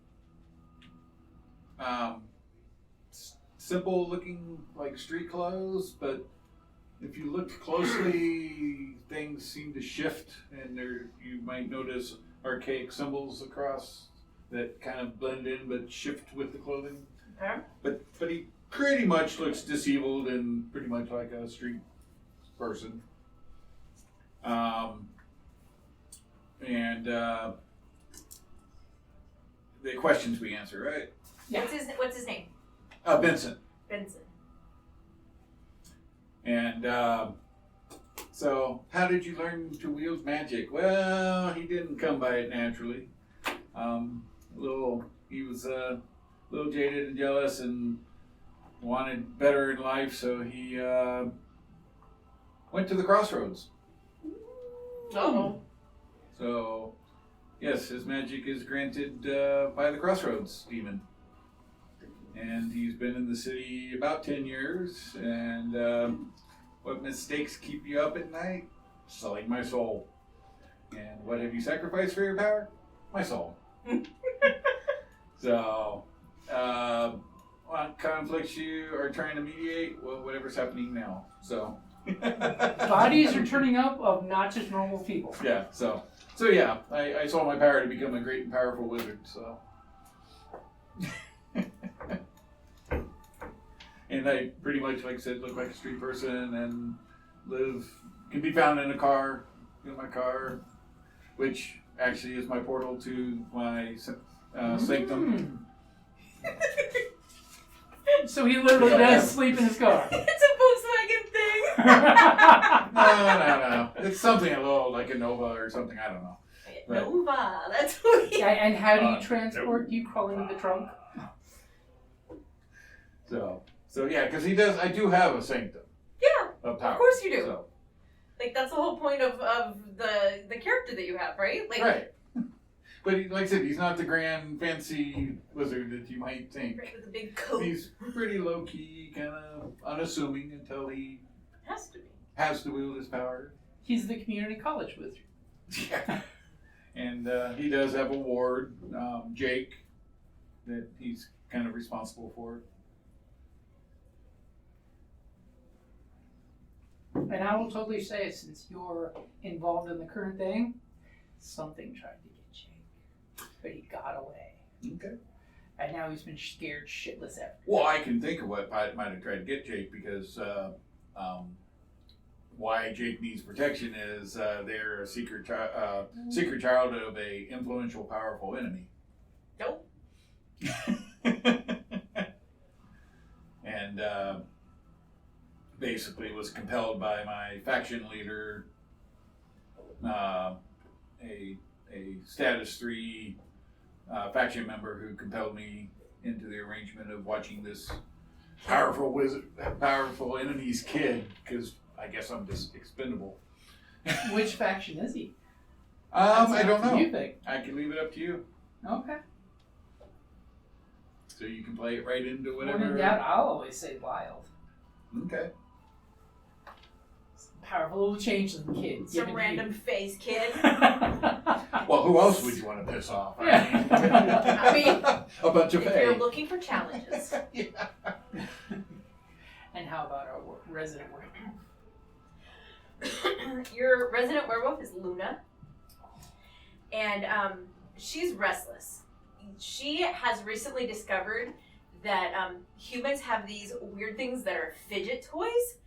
simple looking like street clothes, but if you look closely, things seem to shift, and you might notice archaic symbols across that kind of blend in but shift with the clothing. Okay. But he pretty much looks disabled and pretty much like a street person. The questions we answer, right? Yeah. What's his name? Vincent. Vincent. And so, how did you learn to wield magic? Well, he didn't come by it naturally. He was a little jaded and jealous and wanted better in life, so he went to the crossroads. Uh-oh. So, yes, his magic is granted by the crossroads demon. And he's been in the city about 10 years, and what mistakes keep you up at night? Selling my soul. And what have you sacrificed for your power? My soul. So, what conflicts you are trying to mediate? Well, whatever's happening now. So. Bodies are turning up of not just normal people. Yeah, so yeah, I saw my power to become a great and powerful wizard, so. And I pretty much, like I said, look like a street person and can be found in my car, which actually is my portal to my sanctum. So he literally does sleep in his car. It's a Volkswagen thing. No. It's something a little like a Nova or something, I don't know. But, Nova, that's what he... And how do you transport? Do you crawl into the trunk? So yeah, because I do have a sanctum. Yeah, Of power. of course you do. So. Like, that's the whole point of the character that you have, right? Like, Right. But like I said, he's not the grand, fancy wizard that you might think. right, with the big coat. He's pretty low-key, kind of unassuming until he Has to be. has to wield his power. He's the community college wizard. Yeah. And he does have a ward, Jake, that he's kind of responsible for. And I will totally say, since you're involved in the current thing, something tried to get Jake, but he got away. Okay. And now he's been scared shitless after. Well, I can think of what might have tried to get Jake, because why Jake needs protection is they're a secret child of a influential, powerful enemy. Nope. And basically was compelled by my faction leader, a status 3 faction member who compelled me into the arrangement of watching this powerful wizard, powerful enemy's kid, because I guess I'm just expendable. Which faction is he? I don't know. You think? I can leave it up to you. Okay. So you can play it right into whatever. When in doubt, I'll always say wild. Okay. Powerful little changeling kid. Some random phase kid. Well, who else would you want to piss off? I mean, a bunch of if fae. you're looking for challenges. Yeah. And how about our resident werewolf? Your resident werewolf is Luna. And she's restless. She has recently discovered that humans have these weird things that are fidget toys.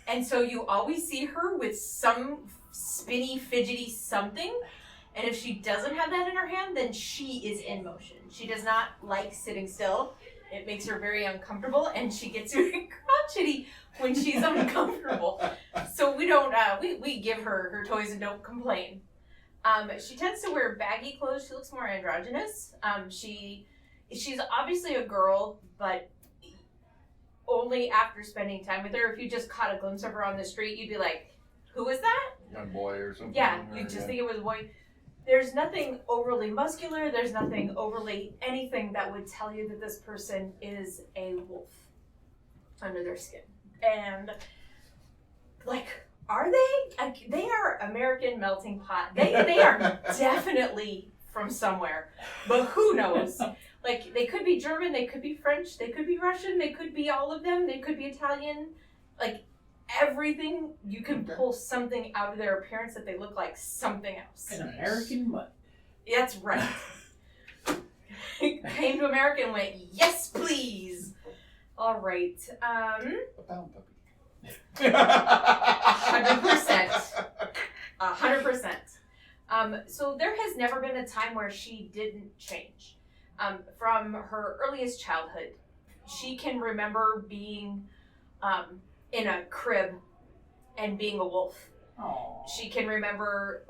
And so you always see her with some spinny, fidgety something. And if she doesn't have that in her hand, then she is in motion. She does not like sitting still. It makes her very uncomfortable, and she gets very crotchety when she's uncomfortable. So we don't, we give her toys and don't complain. She tends to wear baggy clothes. She looks more androgynous. She's obviously a girl, but only after spending time with her. If you just caught a glimpse of her on the street, you'd be like, who is that? Young boy or something. Yeah, you just think it was a boy. There's nothing overly muscular. There's nothing overly anything that would tell you that this person is a wolf under their skin. And, like, are they? Like, they are American melting pot. They are definitely from somewhere. But who knows? Like, they could be German, they could be French, they could be Russian, they could be all of them, they could be Italian. Like, everything, you can pull something out of their appearance that they look like something else. An American mutt. That's right. Came to America and went, yes, please. All right. A pound puppy. 100%. 100%. So there has never been a time where she didn't change. From her earliest childhood, she can remember being in a crib and being a wolf. Aww. She can remember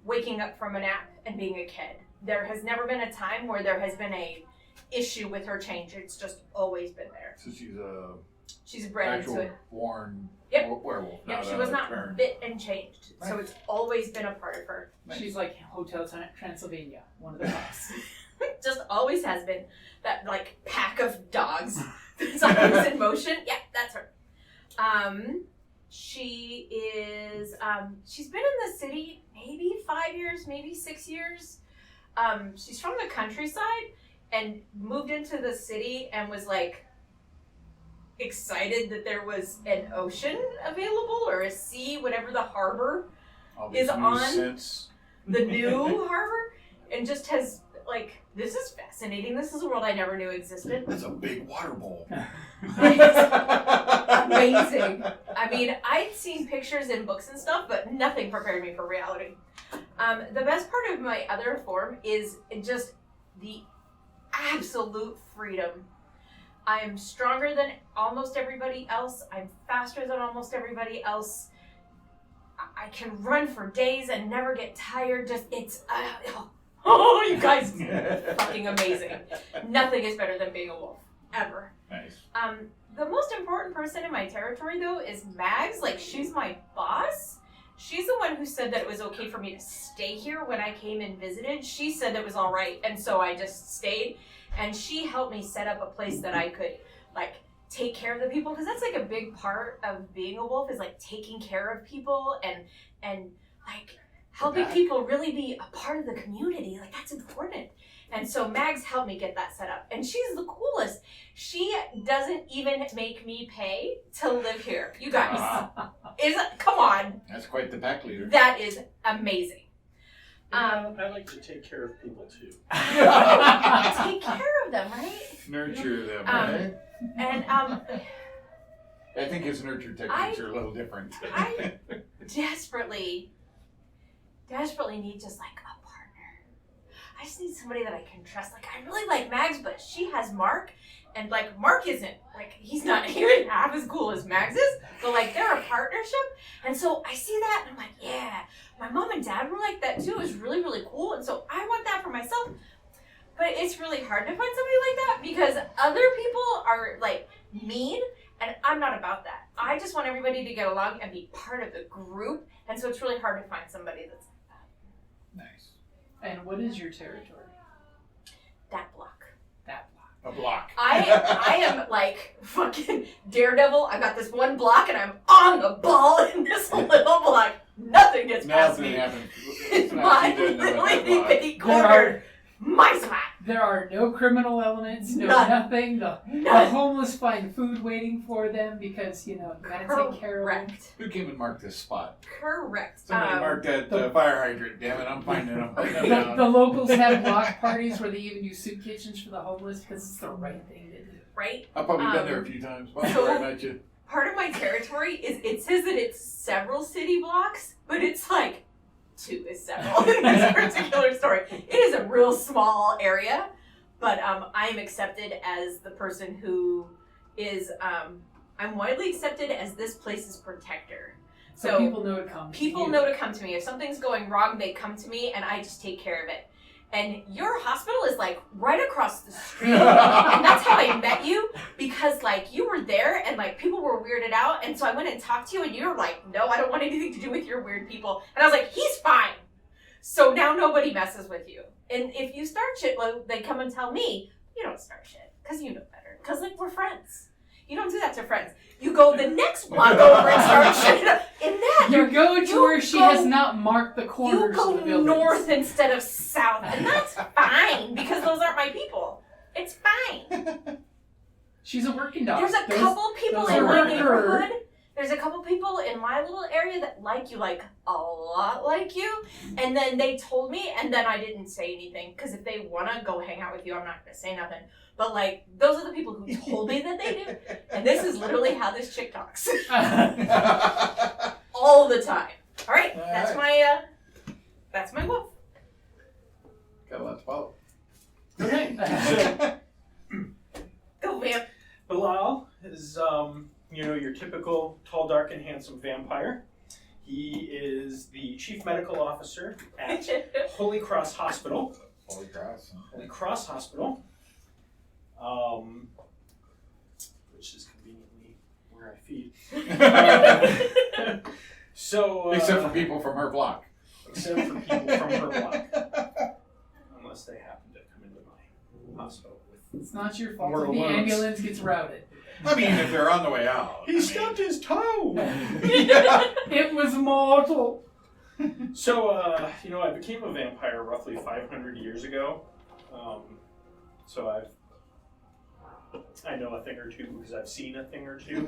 waking up from a nap and being a kid. There has never been a time where there has been a issue with her change. It's just always been there. So She's bred into it. Born werewolf. Yep, she was not bit and changed. Right. So it's always been a part of her. She's like Hotel Transylvania, one of the house. Just always has been. That, like, pack of dogs that's always in motion. Yeah, that's her. She is, she's been in the city maybe 5 years, maybe 6 years. She's from the countryside and moved into the city and was, like, excited that there was an ocean available or a sea, whatever the harbor is on. Sense. The new harbor, and just has, like, this is fascinating. This is a world I never knew existed. That's a big water bowl. Amazing. I mean, I'd seen pictures in books and stuff, but nothing prepared me for reality. The best part of my other form is just the absolute freedom. I am stronger than almost everybody else. I'm faster than almost everybody else. I can run for days and never get tired. Just, it's, oh, you guys, fucking amazing. Nothing is better than being a wolf, ever. Nice. The most important person in my territory, though, is Mags. Like, she's my boss. She's the one who said that it was okay for me to stay here when I came and visited. She said it was all right, and so I just stayed. And she helped me set up a place that I could, like, take care of the people. Because that's, like, a big part of being a wolf is, like, taking care of people and like, helping people really be a part of the community. Like, that's important. And so Mags helped me get that set up. And she's the coolest. She doesn't even make me pay to live here. You guys. Come on. That's quite the pack leader. That is amazing. I like to take care of people too. Take care of them, right? Nurture them, right? And I think his nurture techniques are a little different. I desperately need just like a partner. I just need somebody that I can trust. Like, I really like Mags, but she has Mark, and like Mark isn't, like, he's not even half as cool as Mags is, but like they're a partnership. And so I see that and I'm like, yeah, my mom and dad were like that too. It was really, really cool. And so I want that for myself. But it's really hard to find somebody like that because other people are like, mean, and I'm not about that. I just want everybody to get along and be part of the group, and so it's really hard to find somebody that's Nice. And what is your territory? that block. That block. A block. I am like fucking Daredevil. I got this one block and I'm on the ball in this little block. Nothing gets past Nothing me. happens. It's Not my she doesn't know little what that itty block. bitty corner. My spot. There are no criminal elements, no None. nothing. The None. homeless find food waiting for them because, you gotta take care of them. Correct. Who came and marked this spot? Correct. Somebody marked that fire hydrant. Damn it, I'm finding them. The locals have block parties where they even use soup kitchens for the homeless because it's the right thing to do. Right? I've probably been there a few times. Well, so- sorry about you. Part of my territory is it says that it's several city blocks, but it's like 2 is several in this particular story. It is a real small area, but I am accepted as the person who is, I'm widely accepted as this place's protector. So people know to come to People you. know to come to me. If something's going wrong, they come to me and I just take care of it. And your hospital is like right across the street. And that's how I met you, because like you were there and like people were weirded out. And so I went and talked to you and you were like, no, I don't want anything to do with your weird people. And I was like, he's fine. So now nobody messes with you. And if you start shit, like, they come and tell me, you don't start shit because you know better. Because like we're friends. You don't do that to friends. You go the next block over and start shit. In that, You go to you where she go- has not marked the you corners go of the buildings. north instead of south, and that's fine because those aren't my people. It's fine. She's a working dog. There's a couple people those in are my her. neighborhood. There's a couple people in my little area that like you, like a lot like you. And then they told me, and then I didn't say anything because if they want to go hang out with you, I'm not going to say nothing. But like, those are the people who told me that they do. And this is literally how this chick talks all the time. All right, that's my wolf. Got a lot to follow. Okay. Go Vamp. Bilal is, your typical tall, dark, and handsome vampire. He is the chief medical officer at Holy Cross Hospital. Holy cross. Holy Cross Hospital, which is conveniently where I feed. So, Except for people from her block. except for people from her block, unless they happen to come into my hospital with. It's not your fault More if the alerts. ambulance gets routed. I mean, if they're on the way out. He stubbed his toe. It was mortal. So, I became a vampire roughly 500 years ago. So I know a thing or two because I've seen a thing or two.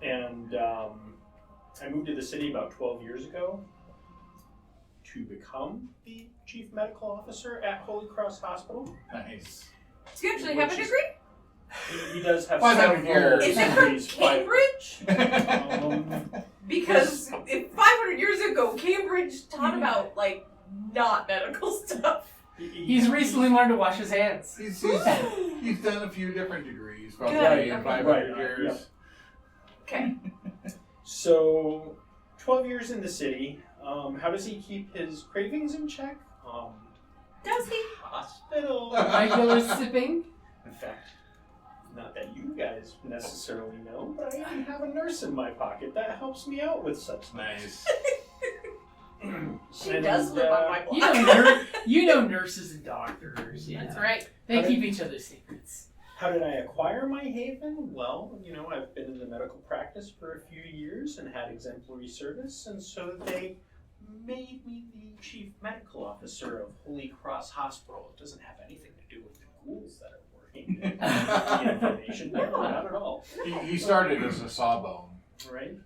And I moved to the city about 12 years ago to become the chief medical officer at Holy Cross Hospital. Nice. Do you actually have a Which is- degree? He does have 500 several years. Is it from degrees, but, Cambridge? Because if 500 years ago, Cambridge taught about, like, not medical stuff. He's recently learned to wash his hands. He's done a few different degrees, probably Good. in 500 Right, years. Okay. So, 12 years in the city. How does he keep his cravings in check? Does he? Hospital. Regular sipping. In fact, not that you guys necessarily know, but I even have a nurse in my pocket that helps me out with such Nice. She And, does live on my You block. know, you know nurses and doctors. That's right. They keep each other's secrets. How did I acquire my haven? Well, I've been in the medical practice for a few years and had exemplary service, and so they made me the chief medical officer of Holy Cross Hospital. It doesn't have anything to do with the ghouls that are working the information. No, not at all. He started as a sawbone. Right?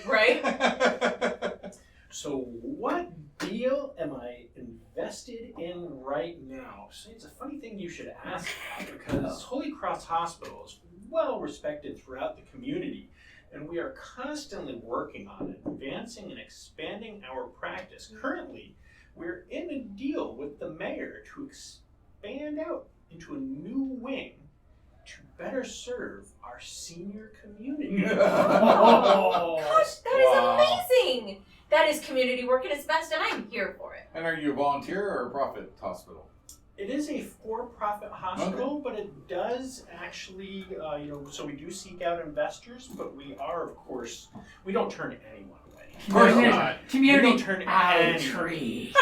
Right? So what deal am I invested in right now? See, it's a funny thing you should ask about because Holy Cross Hospital is well respected throughout the community, and we are constantly working on advancing and expanding our practice. Currently, we're in a deal with the mayor to expand out into a new wing to better serve our senior community. Oh, gosh, that is Wow. amazing. That is community work at its best, and I'm here for it. And are you a volunteer or a profit hospital? It is a for-profit hospital, but it does actually, so we do seek out investors, but we are, of course, we don't turn anyone away. Of course not. Community We don't turn outreach.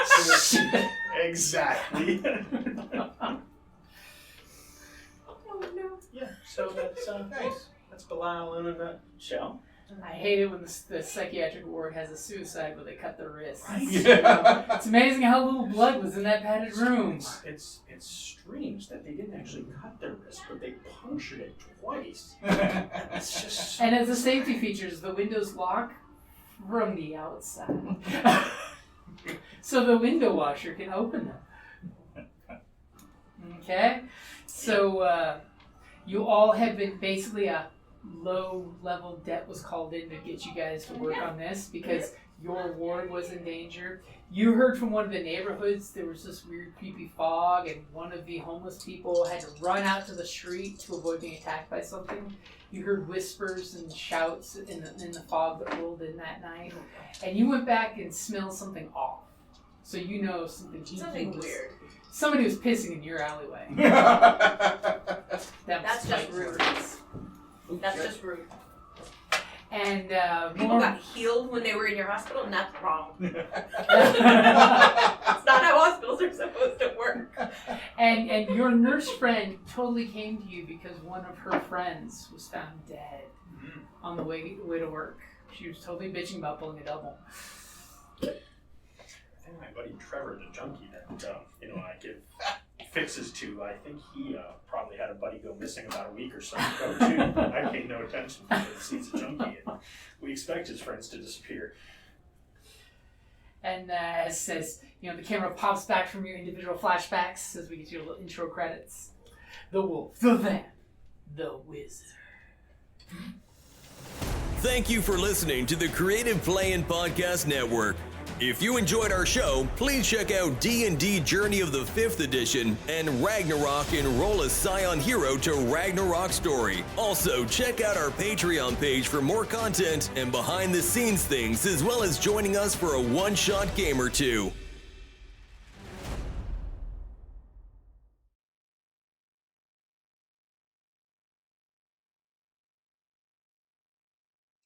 Exactly. Oh no. Yeah, so that's Nice. that's Belial in a nutshell. I hate it when the psychiatric ward has a suicide where they cut their wrists. Yeah. It's amazing how little blood was in that padded room. It's strange that they didn't actually cut their wrist, but they punctured it twice. It's just And as a safety features, the windows lock from the outside. So the window washer can open them. Okay? So you all have been basically a low-level debt was called in to get you guys to work on this because your ward was in danger. You heard from one of the neighborhoods there was this weird creepy fog and one of the homeless people had to run out to the street to avoid being attacked by something. You heard whispers and shouts in the fog that rolled in that night. And you went back and smelled something off. So you know something Weird. Somebody was pissing in your alleyway. That's just rude. That's just rude. And People got healed when they were in your hospital, and that's wrong. It's not how hospitals are supposed to work. and your nurse friend totally came to you because one of her friends was found dead on the way to work. She was totally bitching about pulling a double. I think my buddy Trevor, the junkie that I give fixes to, I think he probably had a buddy go missing about a week or so ago too. I paid no attention because he's a junkie, and we expect his friends to disappear. And as says, the camera pops back from your individual flashbacks as we get your little intro credits. The wolf, the vamp, the wizard. Thank you for listening to the Creative Playing Podcast Network. If you enjoyed our show, please check out D&D Journey of the 5th Edition and Ragnarok Enroll a Scion Hero to Ragnarok Story. Also, check out our Patreon page for more content and behind-the-scenes things, as well as joining us for a one-shot game or two.